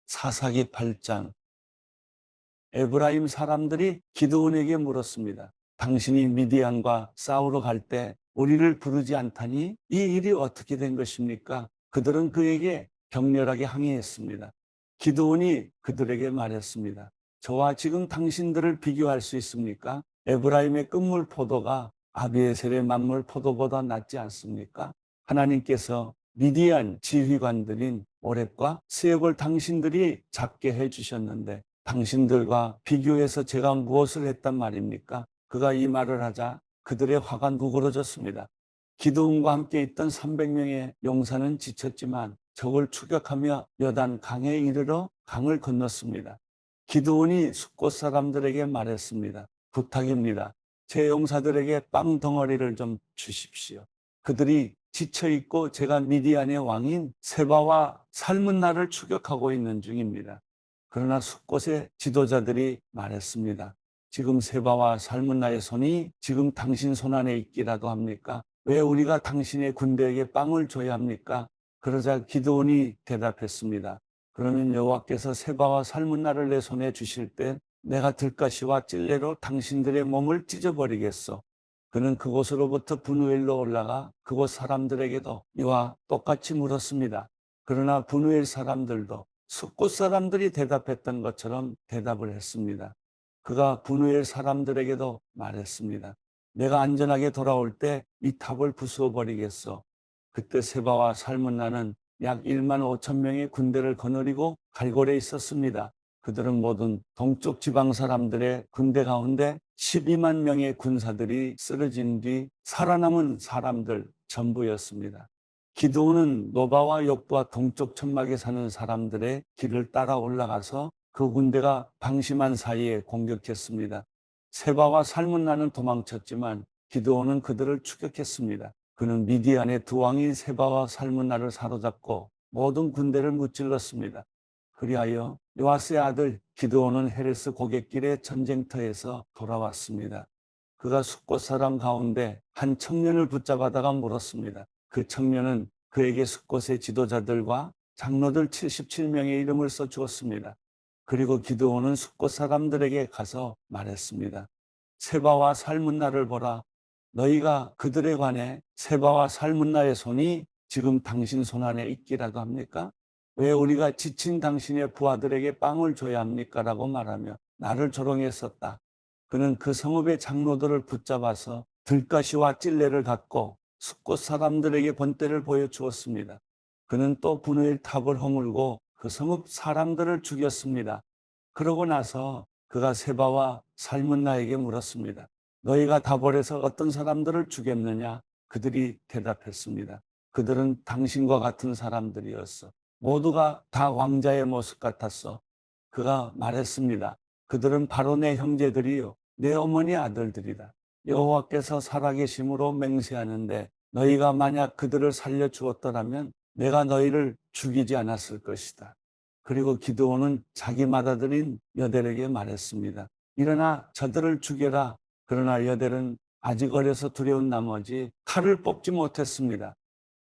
사사기 8장. 에브라임 사람들이 기드온에게 물었습니다. 당신이 미디안과 싸우러 갈 때 우리를 부르지 않다니 이 일이 어떻게 된 것입니까? 그들은 그에게 격렬하게 항의했습니다. 기드온이 그들에게 말했습니다. 저와 지금 당신들을 비교할 수 있습니까? 에브라임의 끝물 포도가 아비에셀의 만물 포도보다 낫지 않습니까? 하나님께서 미디안 지휘관들인 오렙과 스엡을 당신들이 잡게 해주셨는데 당신들과 비교해서 제가 무엇을 했단 말입니까? 그가 이 말을 하자 그들의 화가 누그러졌습니다. 기드온과 함께 있던 300명의 용사는 지쳤지만 적을 추격하며 여단 강에 이르러 강을 건넜습니다. 기드온이 숫곳 사람들에게 말했습니다. 부탁입니다. 제 용사들에게 빵 덩어리를 좀 주십시오. 그들이 지쳐있고 제가 미디안의 왕인 세바와 살문나를 추격하고 있는 중입니다. 그러나 숫곳의 지도자들이 말했습니다. 지금 세바와 살문나의 손이 지금 당신 손 안에 있기라도 합니까? 왜 우리가 당신의 군대에게 빵을 줘야 합니까? 그러자 기드온이 대답했습니다. 그러면 여호와께서 세바와 살문나를 내 손에 주실 때 내가 들가시와 찔레로 당신들의 몸을 찢어버리겠소. 그는 그곳으로부터 분우엘로 올라가 그곳 사람들에게도 이와 똑같이 물었습니다. 그러나 분우엘 사람들도 숫곳 사람들이 대답했던 것처럼 대답을 했습니다. 그가 분우엘 사람들에게도 말했습니다. 내가 안전하게 돌아올 때 이 탑을 부수어 버리겠소. 그때 세바와 살문나는 약 1만 5천 명의 군대를 거느리고 갈골에 있었습니다. 그들은 모든 동쪽 지방 사람들의 군대 가운데 12만 명의 군사들이 쓰러진 뒤 살아남은 사람들 전부였습니다. 기드온은 노바와 욥과 동쪽 천막에 사는 사람들의 길을 따라 올라가서 그 군대가 방심한 사이에 공격했습니다. 세바와 살문나는 도망쳤지만 기드온은 그들을 추격했습니다. 그는 미디안의 두 왕인 세바와 살문나를 사로잡고 모든 군대를 무찔렀습니다. 그리하여 요아스의 아들 기드온은 헤레스 고갯길의 전쟁터에서 돌아왔습니다. 그가 숫곳 사람 가운데 한 청년을 붙잡아다가 물었습니다. 그 청년은 그에게 숫곳의 지도자들과 장로들 77명의 이름을 써주었습니다. 그리고 기드온은 숫곳 사람들에게 가서 말했습니다. 세바와 살문나를 보라. 너희가 그들에 관해 세바와 살문나의 손이 지금 당신 손 안에 있기라도 합니까? 왜 우리가 지친 당신의 부하들에게 빵을 줘야 합니까? 라고 말하며 나를 조롱했었다. 그는 그 성읍의 장로들을 붙잡아서 들가시와 찔레를 갖고 숫곳 사람들에게 본때를 보여주었습니다. 그는 또 분우엘 탑을 허물고 그 성읍 사람들을 죽였습니다. 그러고 나서 그가 세바와 살문나에게 물었습니다. 너희가 다볼에서 어떤 사람들을 죽였느냐? 그들이 대답했습니다. 그들은 당신과 같은 사람들이었어. 모두가 다 왕자의 모습 같았어. 그가 말했습니다. 그들은 바로 내 형제들이요 내 어머니 아들들이다. 여호와께서 살아계심으로 맹세하는데 너희가 만약 그들을 살려주었더라면 내가 너희를 죽이지 않았을 것이다. 그리고 기드온은 자기 맏아들인 여델에게 말했습니다. 일어나 저들을 죽여라. 그러나 여델은 아직 어려서 두려운 나머지 칼을 뽑지 못했습니다.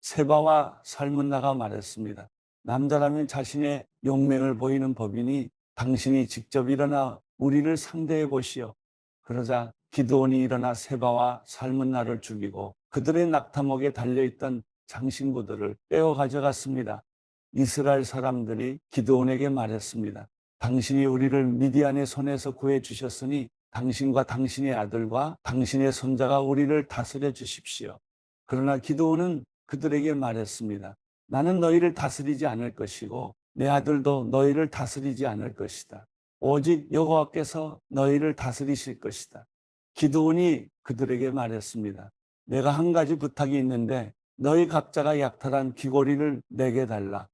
세바와 살문나가 말했습니다. 남자라면 자신의 용맹을 보이는 법이니 당신이 직접 일어나 우리를 상대해 보시오. 그러자 기드온이 일어나 세바와 살문나를 죽이고 그들의 낙타목에 달려있던 장신구들을 빼어 가져갔습니다. 이스라엘 사람들이 기드온에게 말했습니다. 당신이 우리를 미디안의 손에서 구해 주셨으니 당신과 당신의 아들과 당신의 손자가 우리를 다스려 주십시오. 그러나 기드온은 그들에게 말했습니다. 나는 너희를 다스리지 않을 것이고 내 아들도 너희를 다스리지 않을 것이다. 오직 여호와께서 너희를 다스리실 것이다. 기드온이 그들에게 말했습니다. 내가 한 가지 부탁이 있는데 너희 각자가 약탈한 귀고리를 내게 달라.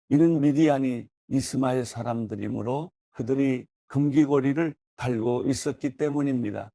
이는 미디안이 이스마엘 사람들이므로 그들이 금귀고리를 달고 있었기 때문입니다.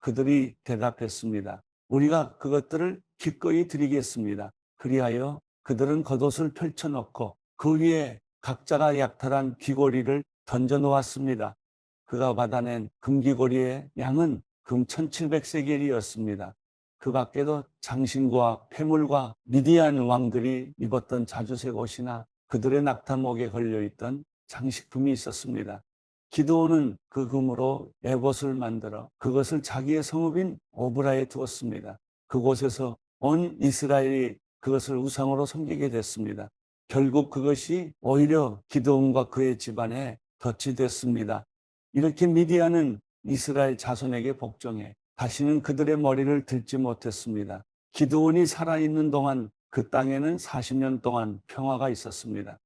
그들이 대답했습니다. 우리가 그것들을 기꺼이 드리겠습니다. 그리하여 그들은 겉옷을 펼쳐놓고 그 위에 각자가 약탈한 귀고리를 던져놓았습니다. 그가 받아낸 금귀고리의 양은 금 1700세겔이었습니다. 그 밖에도 장신구와 폐물과 미디안 왕들이 입었던 자주색 옷이나 그들의 낙타목에 걸려있던 장식품이 있었습니다. 기드온은 그 금으로 에봇을 만들어 그것을 자기의 성읍인 오브라에 두었습니다. 그곳에서 온 이스라엘이 그것을 우상으로 섬기게 됐습니다. 결국 그것이 오히려 기드온과 그의 집안에 덫이 됐습니다. 이렇게 미디안은 이스라엘 자손에게 복종해 다시는 그들의 머리를 들지 못했습니다. 기드온이 살아있는 동안 그 땅에는 40년 동안 평화가 있었습니다.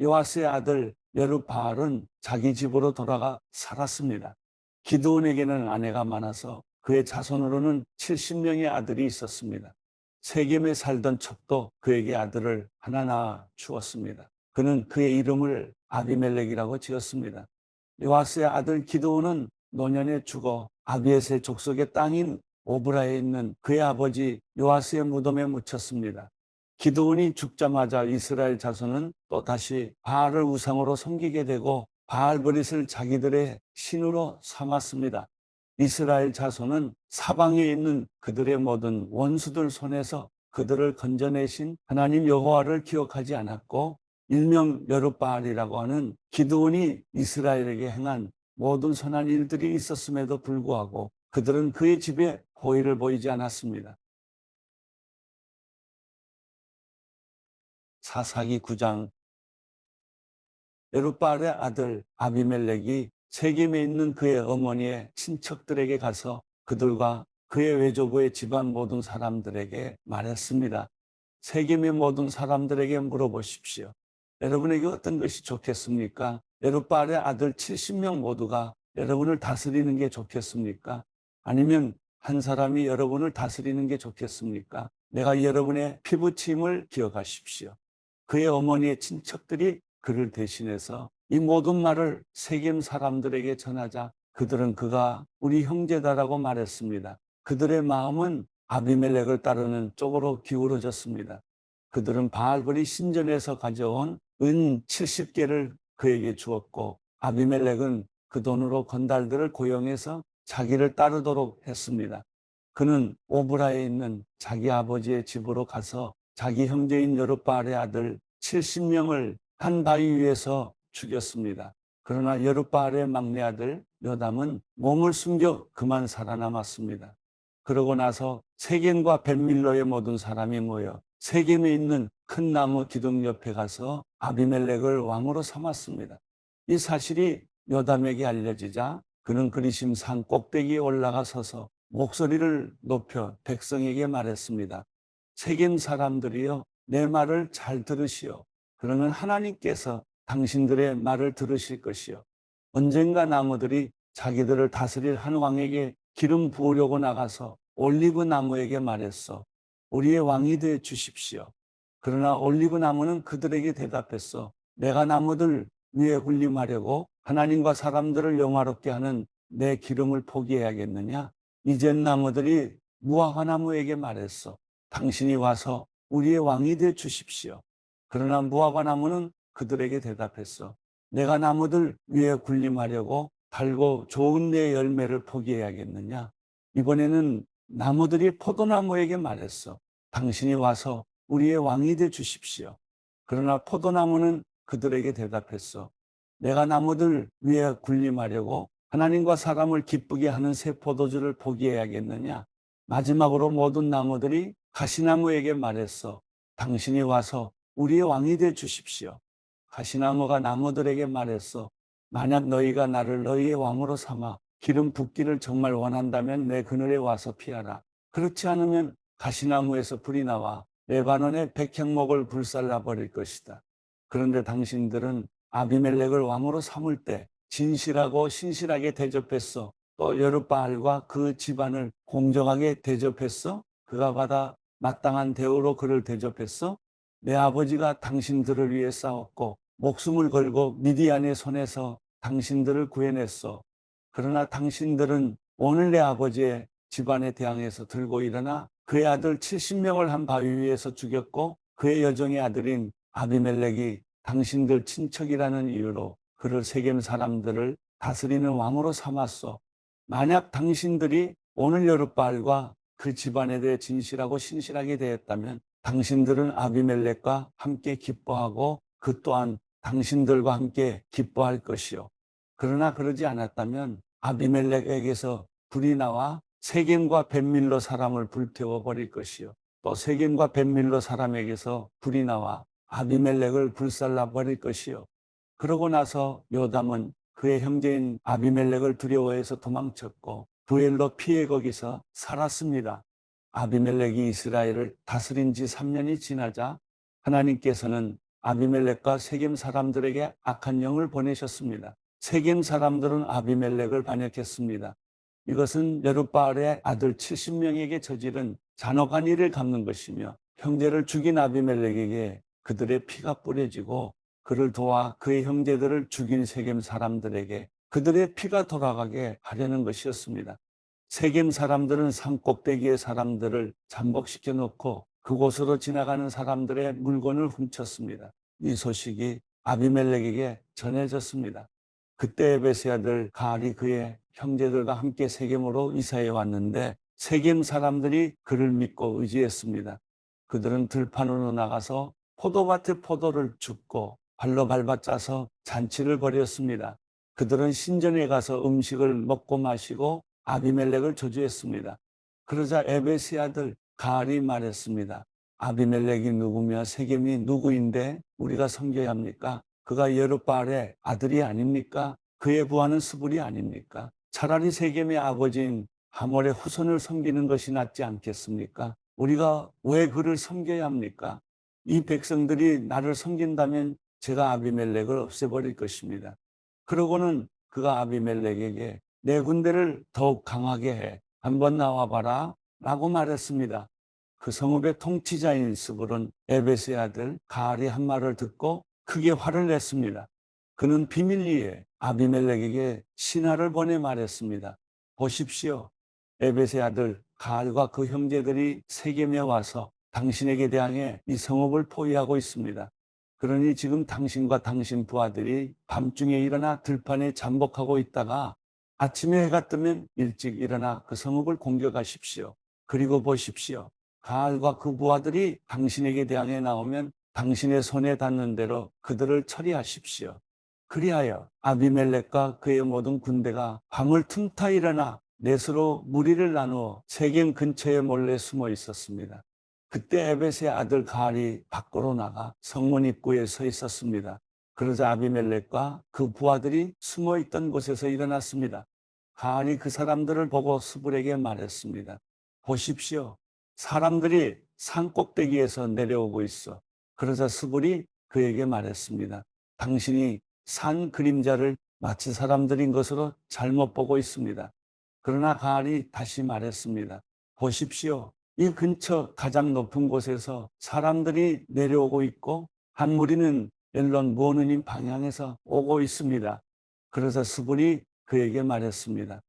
요아스의 아들 여룹바알은 자기 집으로 돌아가 살았습니다. 기드온에게는 아내가 많아서 그의 자손으로는 70명의 아들이 있었습니다. 세겜에 살던 첩도 그에게 아들을 하나 낳아 주었습니다. 그는 그의 이름을 아비멜렉이라고 지었습니다. 요아스의 아들 기드온은 노년에 죽어 아비에셀 족속의 땅인 오브라에 있는 그의 아버지 요아스의 무덤에 묻혔습니다. 기드온이 죽자마자 이스라엘 자손은 또다시 바알을 우상으로 섬기게 되고 바알브릿을 자기들의 신으로 삼았습니다. 이스라엘 자손은 사방에 있는 그들의 모든 원수들 손에서 그들을 건져내신 하나님 여호와를 기억하지 않았고 일명 여룹바알이라고 하는 기드온이 이스라엘에게 행한 모든 선한 일들이 있었음에도 불구하고 그들은 그의 집에 호의를 보이지 않았습니다. 사사기 9장 여룹바알의 아들 아비멜렉이 세겜에 있는 그의 어머니의 친척들에게 가서 그들과 그의 외조부의 집안 모든 사람들에게 말했습니다. 세겜의 모든 사람들에게 물어보십시오. 여러분에게 어떤 것이 좋겠습니까? 여룹바알의 아들 70명 모두가 여러분을 다스리는 게 좋겠습니까? 아니면 한 사람이 여러분을 다스리는 게 좋겠습니까? 내가 여러분의 피부침을 기억하십시오. 그의 어머니의 친척들이 그를 대신해서 이 모든 말을 세겜 사람들에게 전하자 그들은 그가 우리 형제다라고 말했습니다. 그들의 마음은 아비멜렉을 따르는 쪽으로 기울어졌습니다. 그들은 바알브리 신전에서 가져온 은 70개를 그에게 주었고 아비멜렉은 그 돈으로 건달들을 고용해서 자기를 따르도록 했습니다. 그는 오브라에 있는 자기 아버지의 집으로 가서 자기 형제인 여룹바알의 아들 70명을 한 바위 위에서 죽였습니다. 그러나 여룹바알의 막내 아들 요담은 몸을 숨겨 그만 살아남았습니다. 그러고 나서 세겜과 벳밀로의 모든 사람이 모여 세겜에 있는 큰 나무 기둥 옆에 가서 아비멜렉을 왕으로 삼았습니다. 이 사실이 요담에게 알려지자 그는 그리심 산 꼭대기에 올라가 서서 목소리를 높여 백성에게 말했습니다. 세겜 사람들이여 내 말을 잘 들으시오. 그러면 하나님께서 당신들의 말을 들으실 것이요. 언젠가 나무들이 자기들을 다스릴 한 왕에게 기름 부으려고 나가서 올리브 나무에게 말했어. 우리의 왕이 되어 주십시오. 그러나 올리브 나무는 그들에게 대답했어. 내가 나무들 위에 군림하려고 하나님과 사람들을 영화롭게 하는 내 기름을 포기해야겠느냐? 이젠 나무들이 무화과 나무에게 말했어. 당신이 와서 우리의 왕이 되어 주십시오. 그러나 무화과 나무는 그들에게 대답했어. 내가 나무들 위에 군림하려고 달고 좋은 내 열매를 포기해야겠느냐? 이번에는 나무들이 포도나무에게 말했어. 당신이 와서 우리의 왕이 되어 주십시오. 그러나 포도나무는 그들에게 대답했어. 내가 나무들 위에 군림하려고 하나님과 사람을 기쁘게 하는 새 포도주를 포기해야겠느냐? 마지막으로 모든 나무들이 가시나무에게 말했어. 당신이 와서 우리의 왕이 되어 주십시오. 가시나무가 나무들에게 말했어. 만약 너희가 나를 너희의 왕으로 삼아 기름 붓기를 정말 원한다면 내 그늘에 와서 피하라. 그렇지 않으면 가시나무에서 불이 나와 레바논의 백향목을 불살라 버릴 것이다. 그런데 당신들은 아비멜렉을 왕으로 삼을 때 진실하고 신실하게 대접했어. 또 여룹바알과 그 집안을 공정하게 대접했어. 그가 받아 마땅한 대우로 그를 대접했어. 내 아버지가 당신들을 위해 싸웠고 목숨을 걸고 미디안의 손에서 당신들을 구해냈어. 그러나 당신들은 오늘 내 아버지의 집안에 대항해서 들고 일어나 그의 아들 70명을 한 바위 위에서 죽였고 그의 여종의 아들인 아비멜렉이 당신들 친척이라는 이유로 그를 세겜 사람들을 다스리는 왕으로 삼았어. 만약 당신들이 오늘 여룹바알과 그 집안에 대해 진실하고 신실하게 대했다면 당신들은 아비멜렉과 함께 기뻐하고 그 또한 당신들과 함께 기뻐할 것이요. 그러나 그러지 않았다면 아비멜렉에게서 불이 나와 세겜과 벳밀로 사람을 불태워 버릴 것이요. 또 세겜과 벳밀로 사람에게서 불이 나와 아비멜렉을 불살라 버릴 것이요. 그러고 나서 요담은 그의 형제인 아비멜렉을 두려워해서 도망쳤고 부엘로 피해 거기서 살았습니다. 아비멜렉이 이스라엘을 다스린 지 3년이 지나자 하나님께서는 아비멜렉과 세겜 사람들에게 악한 영을 보내셨습니다. 세겜 사람들은 아비멜렉을 반역했습니다. 이것은 여룻바알의 아들 70명에게 저지른 잔혹한 일을 갚는 것이며 형제를 죽인 아비멜렉에게 그들의 피가 뿌려지고 그를 도와 그의 형제들을 죽인 세겜 사람들에게 그들의 피가 돌아가게 하려는 것이었습니다. 세겜 사람들은 산 꼭대기의 사람들을 잠복시켜 놓고 그곳으로 지나가는 사람들의 물건을 훔쳤습니다. 이 소식이 아비멜렉에게 전해졌습니다. 그때 에베스의 아들 가알이 그의 형제들과 함께 세겜으로 이사해 왔는데 세겜 사람들이 그를 믿고 의지했습니다. 그들은 들판으로 나가서 포도밭의 포도를 줍고 발로 밟아 짜서 잔치를 벌였습니다. 그들은 신전에 가서 음식을 먹고 마시고 아비멜렉을 저주했습니다. 그러자 에베스의 아들 가알이 말했습니다. 아비멜렉이 누구며 세겜이 누구인데 우리가 섬겨야 합니까? 그가 여룻바알의 아들이 아닙니까? 그의 부하는 스불이 아닙니까? 차라리 세겜의 아버지인 하몰의 후손을 섬기는 것이 낫지 않겠습니까? 우리가 왜 그를 섬겨야 합니까? 이 백성들이 나를 섬긴다면 제가 아비멜렉을 없애버릴 것입니다. 그러고는 그가 아비멜렉에게 내 군대를 더욱 강하게 해. 한번 나와봐라 라고 말했습니다. 그 성읍의 통치자인 스불은 에베스의 아들 가알이 한 말을 듣고 크게 화를 냈습니다. 그는 비밀리에 아비멜렉에게 신하를 보내 말했습니다. 보십시오. 에베스의 아들 가알과 그 형제들이 세겜에 와서 당신에게 대항해 이 성읍을 포위하고 있습니다. 그러니 지금 당신과 당신 부하들이 밤중에 일어나 들판에 잠복하고 있다가 아침에 해가 뜨면 일찍 일어나 그 성읍을 공격하십시오. 그리고 보십시오. 가알과 그 부하들이 당신에게 대항해 나오면 당신의 손에 닿는 대로 그들을 처리하십시오. 그리하여 아비멜렉과 그의 모든 군대가 밤을 틈타 일어나 넷으로 무리를 나누어 세겜 근처에 몰래 숨어 있었습니다. 그때 에벳의 아들 가알이 밖으로 나가 성문 입구에 서 있었습니다. 그러자 아비멜렉과 그 부하들이 숨어 있던 곳에서 일어났습니다. 가알이 그 사람들을 보고 스불에게 말했습니다. 보십시오. 사람들이 산 꼭대기에서 내려오고 있어. 그러자 스불이 그에게 말했습니다. 당신이 산 그림자를 마치 사람들인 것으로 잘못 보고 있습니다. 그러나 가알이 다시 말했습니다. 보십시오. 이 근처 가장 높은 곳에서 사람들이 내려오고 있고 한 무리는 엘론 무오느님 방향에서 오고 있습니다. 그래서 스불이 그에게 말했습니다.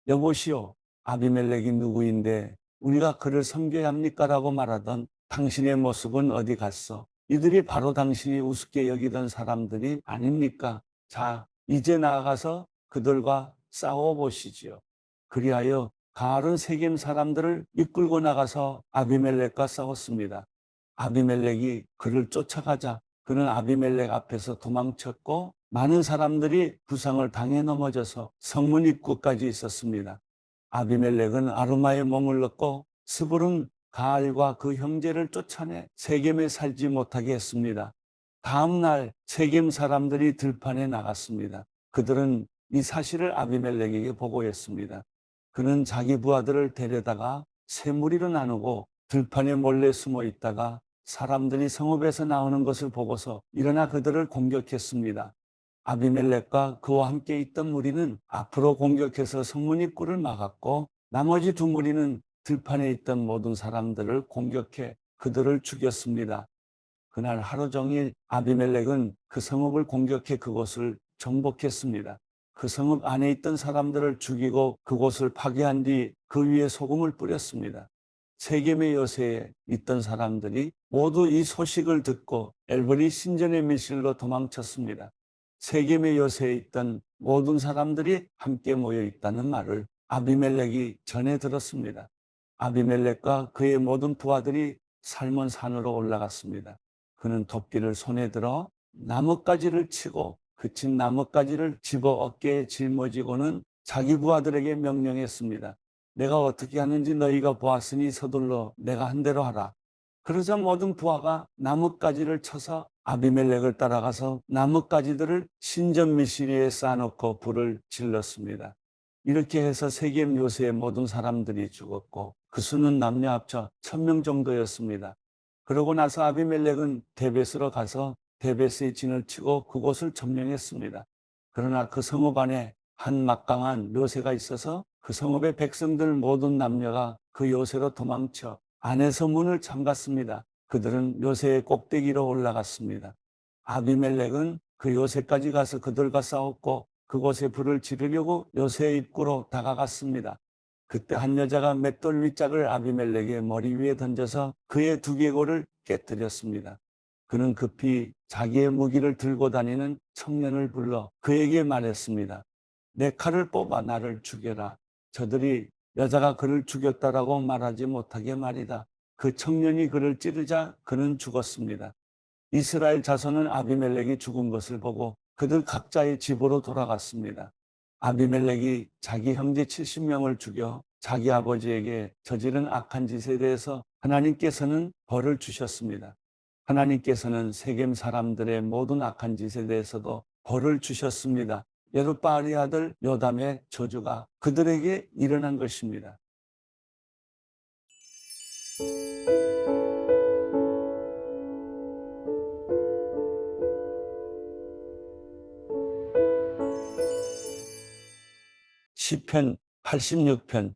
여보시오. 아비멜렉이 누구인데 우리가 그를 섬겨야 합니까? 라고 말하던 당신의 모습은 어디 갔어? 이들이 바로 당신이 우습게 여기던 사람들이 아닙니까? 자, 이제 나아가서 그들과 싸워보시지요. 그리하여 가알은 세겜 사람들을 이끌고 나가서 아비멜렉과 싸웠습니다. 아비멜렉이 그를 쫓아가자 그는 아비멜렉 앞에서 도망쳤고 많은 사람들이 부상을 당해 넘어져서 성문 입구까지 있었습니다. 아비멜렉은 아르마에 머물렀고 스불은 가알과 그 형제를 쫓아내 세겜에 살지 못하게 했습니다. 다음 날 세겜 사람들이 들판에 나갔습니다. 그들은 이 사실을 아비멜렉에게 보고했습니다. 그는 자기 부하들을 데려다가 세 무리로 나누고 들판에 몰래 숨어 있다가 사람들이 성읍에서 나오는 것을 보고서 일어나 그들을 공격했습니다. 아비멜렉과 그와 함께 있던 무리는 앞으로 공격해서 성문 입구를 막았고 나머지 두 무리는 들판에 있던 모든 사람들을 공격해 그들을 죽였습니다. 그날 하루 종일 아비멜렉은 그 성읍을 공격해 그곳을 정복했습니다. 그 성읍 안에 있던 사람들을 죽이고 그곳을 파괴한 뒤 그 위에 소금을 뿌렸습니다. 세겜의 요새에 있던 사람들이 모두 이 소식을 듣고 엘브리 신전의 밀실로 도망쳤습니다. 세겜의 요새에 있던 모든 사람들이 함께 모여 있다는 말을 아비멜렉이 전해 들었습니다. 아비멜렉과 그의 모든 부하들이 살몬 산으로 올라갔습니다. 그는 도끼를 손에 들어 나뭇가지를 치고 그친 나뭇가지를 집어 어깨에 짊어지고는 자기 부하들에게 명령했습니다. 내가 어떻게 하는지 너희가 보았으니 서둘러 내가 한 대로 하라. 그러자 모든 부하가 나뭇가지를 쳐서 아비멜렉을 따라가서 나뭇가지들을 신전 미시리에 쌓아놓고 불을 질렀습니다. 이렇게 해서 세겜 요새의 모든 사람들이 죽었고 그 수는 남녀 합쳐 1000명 정도였습니다. 그러고 나서 아비멜렉은 데벳으로 가서 데벳의 진을 치고 그곳을 점령했습니다. 그러나 그 성읍 안에 한 막강한 요새가 있어서 그 성읍의 백성들 모든 남녀가 그 요새로 도망쳐 안에서 문을 잠갔습니다. 그들은 요새의 꼭대기로 올라갔습니다. 아비멜렉은 그 요새까지 가서 그들과 싸웠고 그곳에 불을 지르려고 요새의 입구로 다가갔습니다. 그때 한 여자가 맷돌 윗짝을 아비멜렉의 머리 위에 던져서 그의 두개골을 깨뜨렸습니다. 그는 급히 자기의 무기를 들고 다니는 청년을 불러 그에게 말했습니다. 내 칼을 뽑아 나를 죽여라. 저들이 여자가 그를 죽였다라고 말하지 못하게 말이다. 그 청년이 그를 찌르자 그는 죽었습니다. 이스라엘 자손은 아비멜렉이 죽은 것을 보고 그들 각자의 집으로 돌아갔습니다. 아비멜렉이 자기 형제 70명을 죽여 자기 아버지에게 저지른 악한 짓에 대해서 하나님께서는 벌을 주셨습니다. 하나님께서는 세겜 사람들의 모든 악한 짓에 대해서도 벌을 주셨습니다. 여룻바알의 아들 요담의 저주가 그들에게 일어난 것입니다. 시편 86편.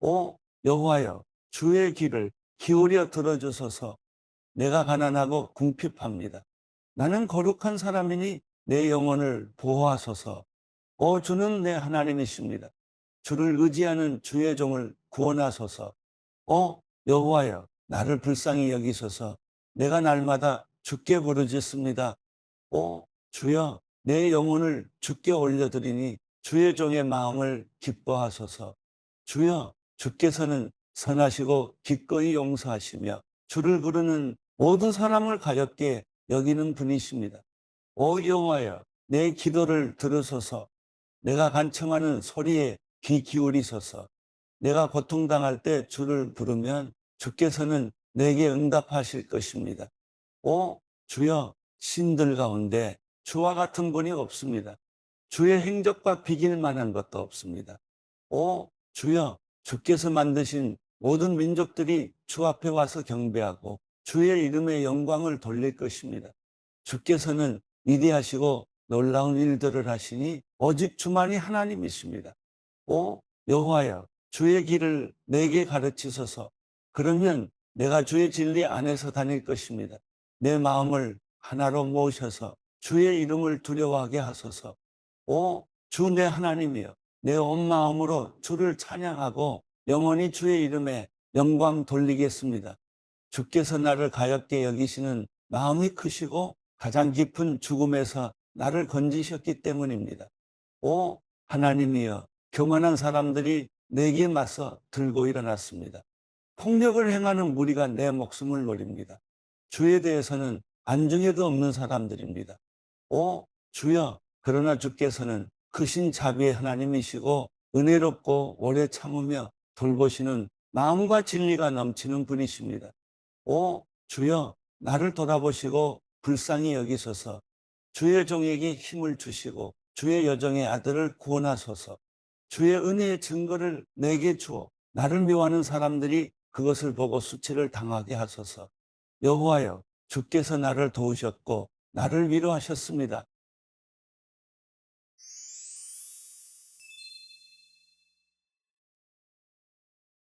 오 여호와여, 주의 길을 기울여 들어주소서. 내가 가난하고 궁핍합니다. 나는 거룩한 사람이니 내 영혼을 보호하소서. 오 주는 내 하나님이십니다. 주를 의지하는 주의 종을 구원하소서. 오 여호와여, 나를 불쌍히 여기소서. 내가 날마다 주께 부르짖습니다. 오 주여, 내 영혼을 주께 올려드리니 주의 종의 마음을 기뻐하소서. 주여, 주께서는 선하시고 기꺼이 용서하시며 주를 부르는 모든 사람을 가볍게 여기는 분이십니다. 오 여호와여, 내 기도를 들으소서. 내가 간청하는 소리에 귀 기울이소서. 내가 고통당할 때 주를 부르면 주께서는 내게 응답하실 것입니다. 오 주여, 신들 가운데 주와 같은 분이 없습니다. 주의 행적과 비길 만한 것도 없습니다. 오 주여, 주께서 만드신 모든 민족들이 주 앞에 와서 경배하고 주의 이름의 영광을 돌릴 것입니다. 주께서는 위대하시고 놀라운 일들을 하시니 오직 주만이 하나님이십니다. 오 여호와여, 주의 길을 내게 가르치소서. 그러면 내가 주의 진리 안에서 다닐 것입니다. 내 마음을 하나로 모으셔서 주의 이름을 두려워하게 하소서. 오 주 내 하나님이여, 내 온 마음으로 주를 찬양하고 영원히 주의 이름에 영광 돌리겠습니다. 주께서 나를 가엾게 여기시는 마음이 크시고 가장 깊은 죽음에서 나를 건지셨기 때문입니다. 오 하나님이여, 교만한 사람들이 내게 맞서 들고 일어났습니다. 폭력을 행하는 무리가 내 목숨을 노립니다. 주에 대해서는 안중에도 없는 사람들입니다. 오 주여, 그러나 주께서는 크신 자비의 하나님이시고 은혜롭고 오래 참으며 돌보시는 마음과 진리가 넘치는 분이십니다. 오 주여, 나를 돌아보시고 불쌍히 여기소서. 주의 종에게 힘을 주시고 주의 여종의 아들을 구원하소서. 주의 은혜의 증거를 내게 주어 나를 미워하는 사람들이 그것을 보고 수치를 당하게 하소서. 여호와여, 주께서 나를 도우셨고 나를 위로하셨습니다.